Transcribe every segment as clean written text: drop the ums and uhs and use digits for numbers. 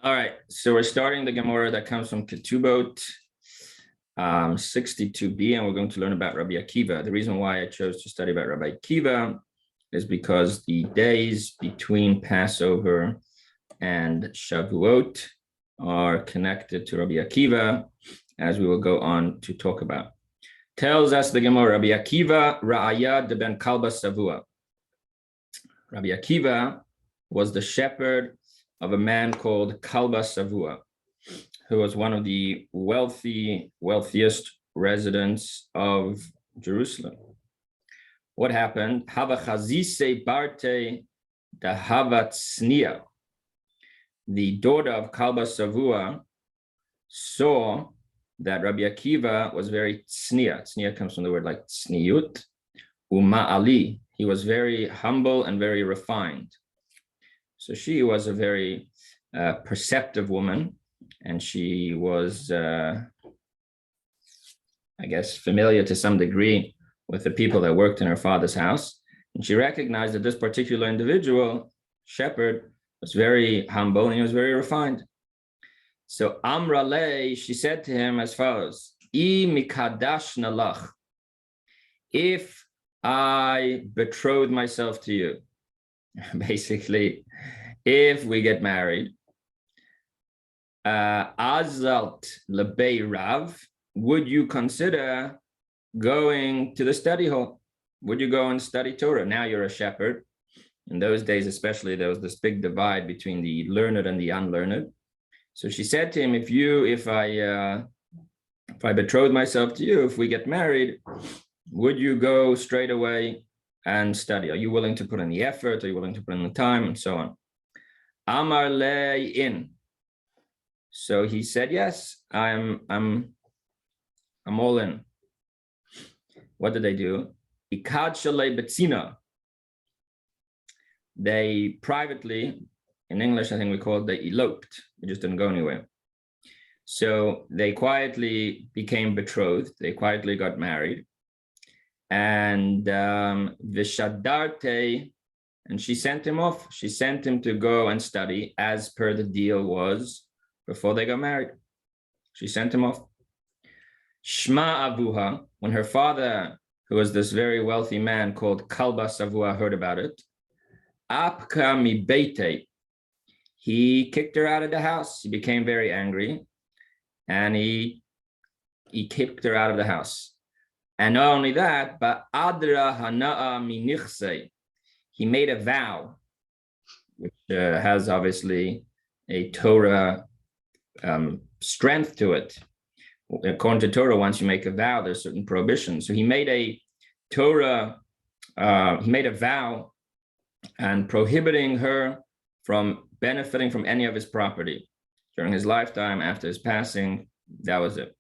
All right, so we're starting the Gemara that comes from Ketubot 62b, and we're going to learn about Rabbi Akiva. The reason why I chose to study about Rabbi Akiva is because the days between Passover and Shavuot are connected to Rabbi Akiva, as we will go on to talk about. Tells us the Gemara, Rabbi Akiva Ra'aya de ben Kalba Savua. Rabbi Akiva was the shepherd of a man called Kalba Savua, who was one of the wealthiest residents of Jerusalem. What happened? Hava chazise barte da havat snia. The daughter of Kalba Savua saw that Rabbi Akiva was very tznia. Tznia comes from the word like tzniut. Uma'ali. He was very humble and very refined. So she was a very perceptive woman, and she was, I guess, familiar to some degree with the people that worked in her father's house. And she recognized that this particular individual, shepherd, was very humble and he was very refined. So Amra Le, she said to him as follows, I mikadash nalach, if I betroth myself to you, basically, if we get married, azalt lebei rav, would you consider going to the study hall? Would you go and study Torah? Now you're a shepherd. In those days, especially, there was this big divide between the learned and the unlearned. So she said to him, if I betroth myself to you, if we get married, would you go straight away and study? Are you willing to put in the effort? Are you willing to put in the time, and so on? Amar le in. So he said, yes, I'm all in. What did they do? Ikad shalei betzina. They privately, in English, I think we call it, they eloped. They just didn't go anywhere. So they quietly became betrothed. They quietly got married. And Vishadarte, and she sent him off. She sent him to go and study as per the deal was before they got married. She sent him off. Shma Abuha, when her father, who was this very wealthy man called Kalba Savua, heard about it, Apka mi beite, he kicked her out of the house. He became very angry, and he kicked her out of the house. And not only that, but adra hana'a minichse, he made a vow, which has obviously a Torah strength to it. According to Torah, once you make a vow, there's certain prohibitions. So he made a Torah, he made a vow and prohibiting her from benefiting from any of his property during his lifetime. After his passing, that was it.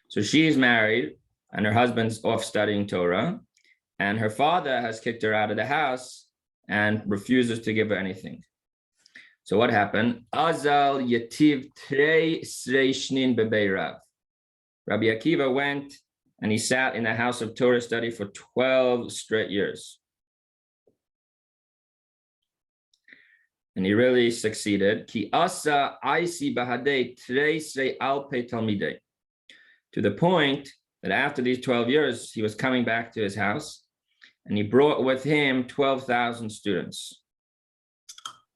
So she is married, and her husband's off studying Torah, and her father has kicked her out of the house and refuses to give her anything. So what happened? Azal yativ trei sreishnin bebeirav. Rabbi Akiva went and he sat in the house of Torah study for 12 straight years. And he really succeeded. Ki asa aisi bahadei trei srei alpe talmidei. To the point that after these 12 years, he was coming back to his house and he brought with him 12,000 students.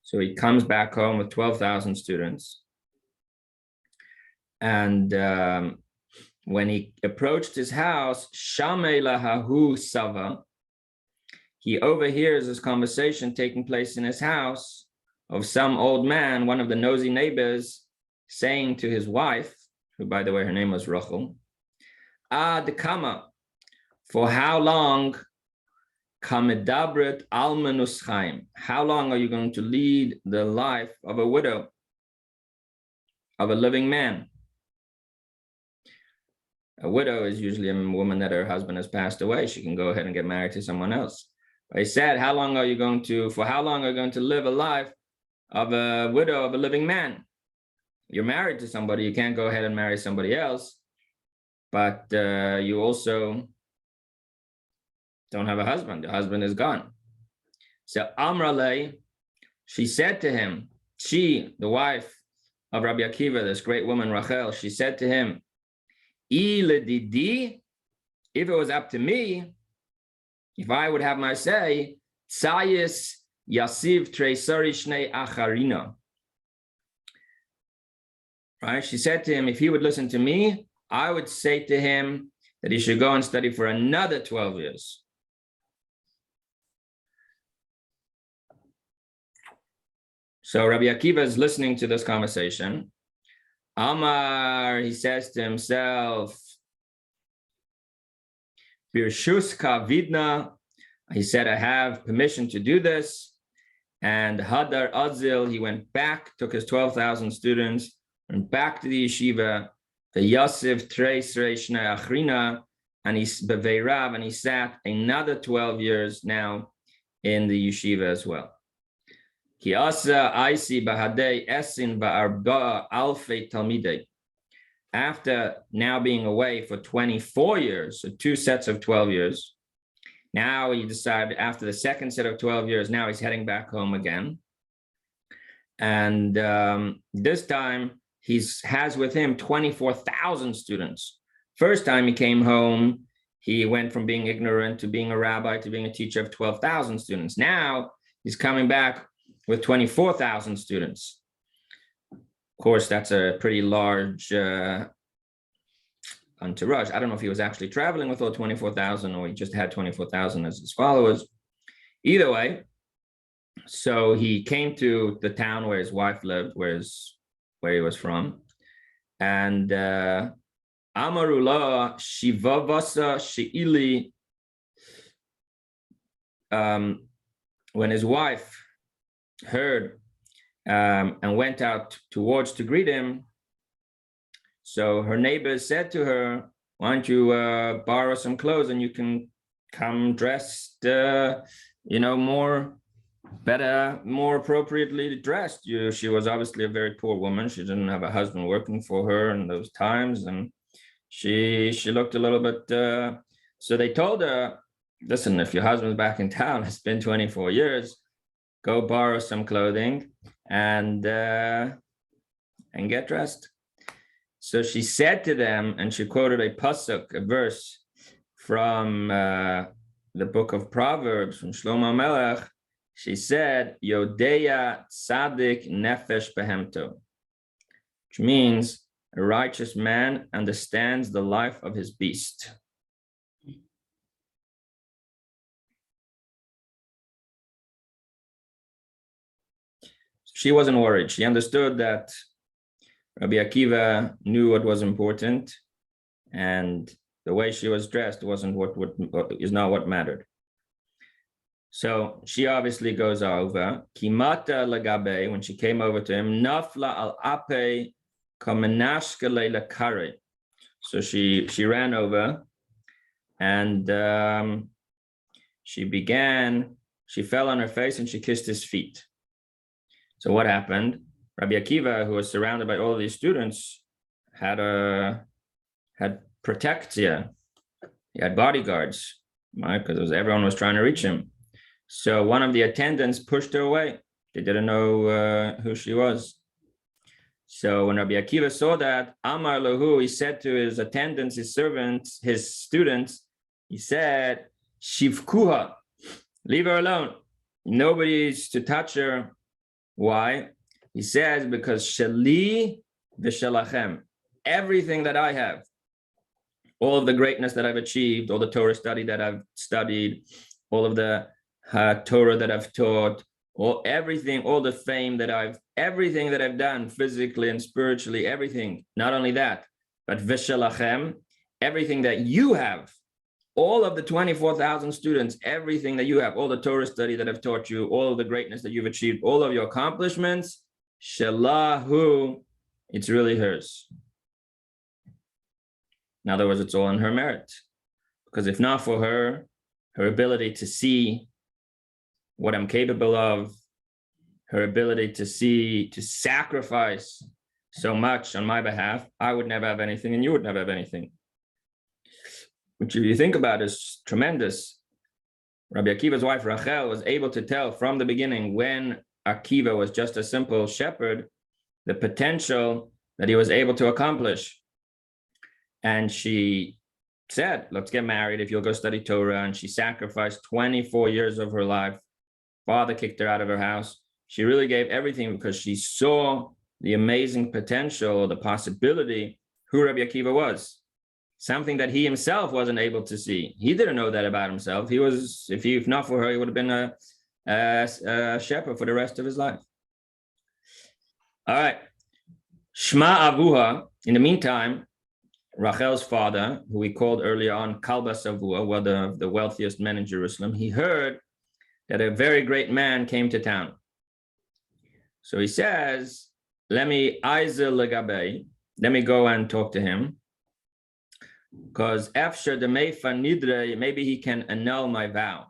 So he comes back home with 12,000 students. And when he approached his house, Shamei lahahu sava, he overhears this conversation taking place in his house of some old man, one of the nosy neighbors, saying to his wife, who, by the way, her name was Rachel, Ad kama, for how long, kamedabret almanus chaim, how long are you going to lead the life of a widow, of a living man? A widow is usually a woman that her husband has passed away. She can go ahead and get married to someone else. But he said, for how long are you going to live a life of a widow, of a living man? You're married to somebody, you can't go ahead and marry somebody else. But you also don't have a husband. The husband is gone. So Amrale, she said to him, she, the wife of Rabbi Akiva, this great woman, Rachel, she said to him, if it was up to me, if I would have my say, Tzayis Yasiv Treisari Shnei Acharina. Right? She said to him, if he would listen to me, I would say to him that he should go and study for another 12 years. So Rabbi Akiva is listening to this conversation. Amar, he says to himself, Birshuska Vidna, he said, I have permission to do this. And Hadar Azil, he went back, took his 12,000 students, went back to the yeshiva, the Yosef Treis Reishna Achrina, and he's Beveirav, and he sat another 12 years now in the yeshiva as well. Ki asa aisi bahadei esin ba'arba alfei talmidei. After now being away for 24 years, so 2 sets of 12 years, now he decided after the second set of 12 years, now he's heading back home again. And this time he has with him 24,000 students. First time he came home, he went from being ignorant to being a rabbi to being a teacher of 12,000 students. Now he's coming back with 24,000 students. Of course, that's a pretty large entourage. I don't know if he was actually traveling with all 24,000 or he just had 24,000 as his followers. Either way, so he came to the town where his wife lived, where he was from. And Amarullah Shivavasa Sheili, when his wife heard and went out towards to greet him, so her neighbors said to her, why don't you borrow some clothes and you can come dressed, more appropriately dressed. She was obviously a very poor woman. She didn't have a husband working for her in those times, and she looked a little bit, so they told her, listen, if your husband's back in town, it's been 24 years, go borrow some clothing and get dressed. So she said to them, and she quoted a pasuk, a verse from the book of Proverbs from Shlomo Melech. She said, Yodeya Tzadik Nefesh Behemto, which means a righteous man understands the life of his beast. She wasn't worried. She understood that Rabbi Akiva knew what was important, and the way she was dressed wasn't is not what mattered. So she obviously goes over. Kimata lagabe, when she came over to him, nafla al ape kamenashkele lakare. So she ran over, and she fell on her face and she kissed his feet. So what happened? Rabbi Akiva, who was surrounded by all of these students, had protectia. He had bodyguards, right? Because everyone was trying to reach him. So one of the attendants pushed her away. They didn't know who she was. So when Rabbi Akiva saw that, Amar Lahu, he said to his attendants, his servants, his students, he said, Shivkuha, leave her alone. Nobody's to touch her. Why? He says, because Shali v'shalachem, everything that I have, all of the greatness that I've achieved, all the Torah study that I've studied, all of the Torah that I've taught, everything, all the fame that everything that I've done physically and spiritually, everything. Not only that, but v'shalachem, everything that you have, all of the 24,000 students, everything that you have, all the Torah study that I've taught you, all of the greatness that you've achieved, all of your accomplishments, shalahu, it's really hers. In other words, it's all in her merit. Because if not for her ability to see what I'm capable of, her ability to sacrifice so much on my behalf, I would never have anything and you would never have anything. Which if you think about is tremendous. Rabbi Akiva's wife Rachel was able to tell from the beginning, when Akiva was just a simple shepherd, the potential that he was able to accomplish. And she said, let's get married if you'll go study Torah. And she sacrificed 24 years of her life. Father kicked her out of her house. She really gave everything because she saw the amazing potential, the possibility, who Rabbi Akiva was. Something that he himself wasn't able to see. He didn't know that about himself. He was, if not for her, he would have been a shepherd for the rest of his life. All right. Shma Avuha. In the meantime, Rachel's father, who we called earlier on Kalba Savua, one of the wealthiest men in Jerusalem, he heard that a very great man came to town. So he says, let me go and talk to him, because after the Meifa Nidre, maybe he can annul my vow.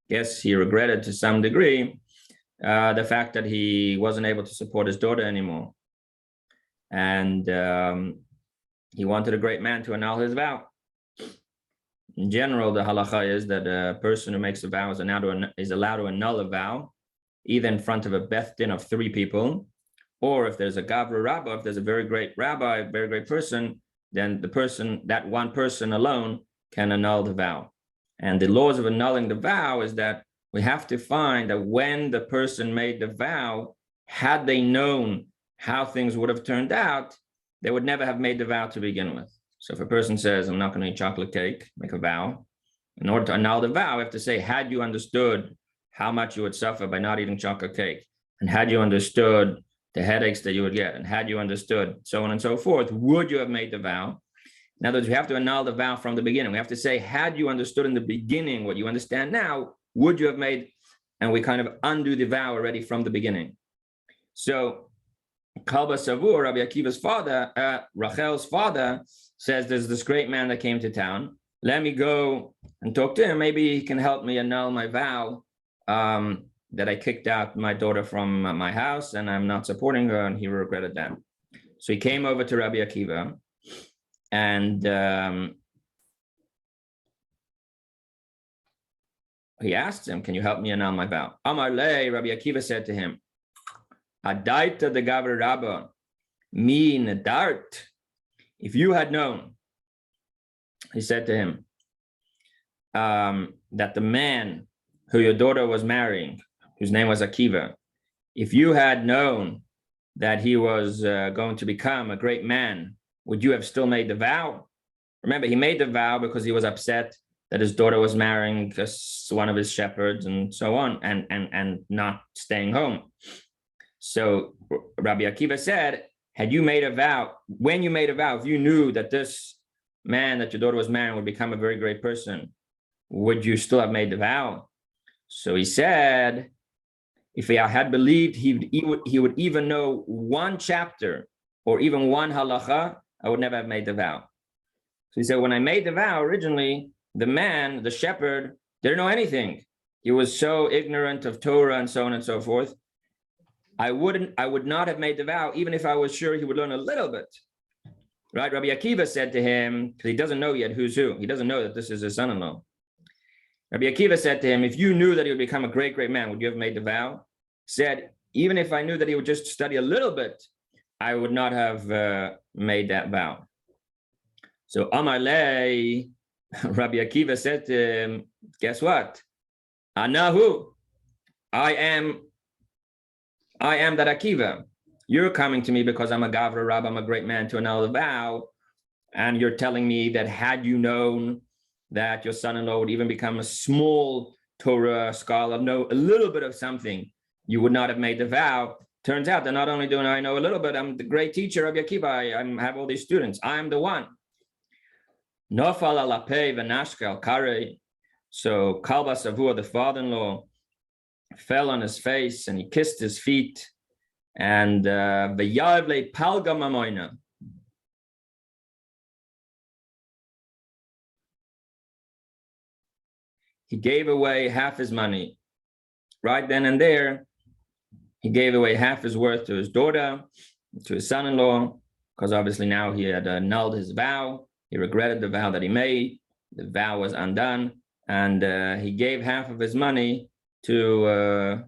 Yes, he regretted to some degree the fact that he wasn't able to support his daughter anymore. And he wanted a great man to annul his vow. In general, the halacha is that a person who makes a vow is allowed to annul a vow, either in front of a beth din of 3 people, or if there's a gavra rabba, if there's a very great rabbi, a very great person, then that one person alone can annul the vow. And the laws of annulling the vow is that we have to find that when the person made the vow, had they known how things would have turned out, they would never have made the vow to begin with. So if a person says, I'm not going to eat chocolate cake, make a vow, in order to annul the vow, we have to say, had you understood how much you would suffer by not eating chocolate cake, and had you understood the headaches that you would get, and had you understood so on and so forth, would you have made the vow? In other words, we have to annul the vow from the beginning. We have to say, had you understood in the beginning what you understand now, would you have made, and we kind of undo the vow already from the beginning. So Kalba Savur, Rabbi Akiva's father, Rachel's father, says there's this great man that came to town. Let me go and talk to him. Maybe he can help me annul my vow that I kicked out my daughter from my house and I'm not supporting her, and he regretted that. So he came over to Rabbi Akiva and he asked him, can you help me annul my vow? Amar le, Rabbi Akiva said to him, Adaita de Gavra Rabba, mi nadart. If you had known, he said to him, that the man who your daughter was marrying, whose name was Akiva, if you had known that he was going to become a great man, would you have still made the vow? Remember, he made the vow because he was upset that his daughter was marrying one of his shepherds and so on, and not staying home. So Rabbi Akiva said, had you made a vow, when you made a vow, if you knew that this man that your daughter was marrying would become a very great person, would you still have made the vow? So he said, if I had believed he would even know one chapter or even one halacha, I would never have made the vow. So he said, when I made the vow originally, the man, the shepherd, didn't know anything. He was so ignorant of Torah and so on and so forth. I would not have made the vow, even if I was sure he would learn a little bit. Right? Rabbi Akiva said to him, because he doesn't know yet who's who. He doesn't know that this is his son-in-law. Rabbi Akiva said to him, if you knew that he would become a great, great man, would you have made the vow? Said, even if I knew that he would just study a little bit, I would not have made that vow. So Amar le, Rabbi Akiva said to him, guess what? Anahu, I am that Akiva. You're coming to me because I'm a Gavra Rabba, I'm a great man to annul the vow. And you're telling me that had you known that your son-in-law would even become a small Torah scholar, know a little bit of something, you would not have made the vow. Turns out that not only do I know a little bit, I'm the great teacher, Rabbi Akiva. I have all these students. I'm the one. Nofal alapei v'nashkel karei. So Kalba Savua, the father-in-law, fell on his face and he kissed his feet, and v'yavle palga mamoina. He gave away half his money. Right then and there, he gave away half his worth to his daughter, to his son-in-law, because obviously now he had annulled his vow. He regretted the vow that he made. The vow was undone, and he gave half of his money to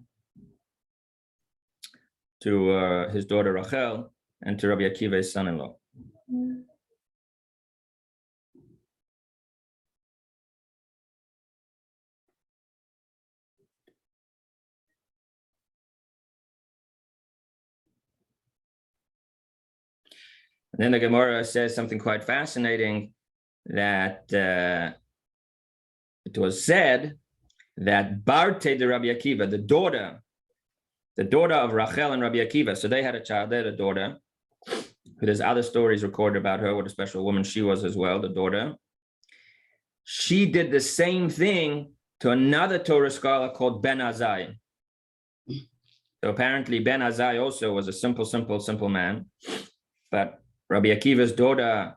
to his daughter Rachel and to Rabbi Akiva, his son-in-law. And then the Gemara says something quite fascinating, that it was said that Barte de Rabbi Akiva, the daughter of Rachel and Rabbi Akiva, so they had a child, they had a daughter, there's other stories recorded about her, what a special woman she was as well, the daughter. She did the same thing to another Torah scholar called Ben Azai. So apparently Ben Azai also was a simple man, but Rabbi Akiva's daughter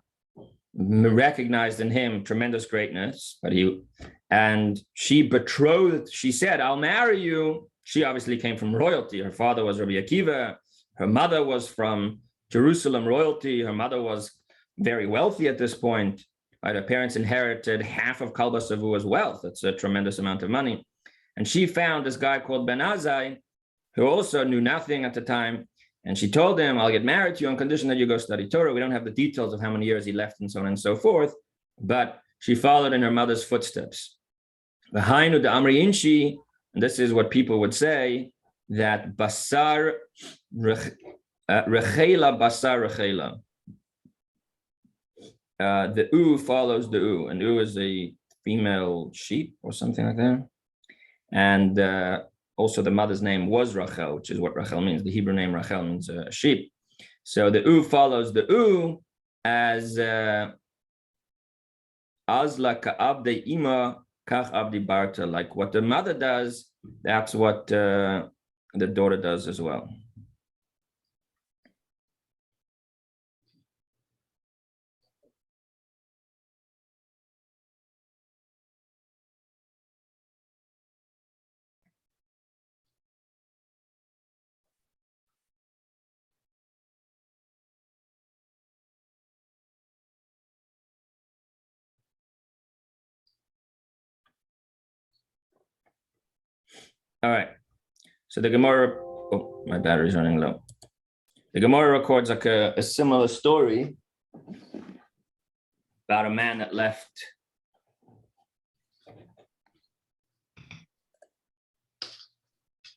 recognized in him tremendous greatness, and she said, I'll marry you. She obviously came from royalty. Her father was Rabbi Akiva. Her mother was from Jerusalem royalty. Her mother was very wealthy at this point. Right? Her parents inherited half of Kalba Savua's wealth. That's a tremendous amount of money. And she found this guy called Ben Azai, who also knew nothing at the time. And she told him, I'll get married to you on condition that you go study Torah. We don't have the details of how many years he left and so on and so forth, but she followed in her mother's footsteps. V'hainu de Amri Inshi, and this is what people would say, that Basar Rechela Basar Rechela. The U follows the U, and U is a female sheep or something like that. And also, the mother's name was Rachel, which is what Rachel means. The Hebrew name Rachel means sheep. So the U follows the U as Azla ka'abde ima kach abdi barta. Like what the mother does, that's what the daughter does as well. All right, so the Gemara, oh, my battery's running low. The Gemara records like a similar story about a man that left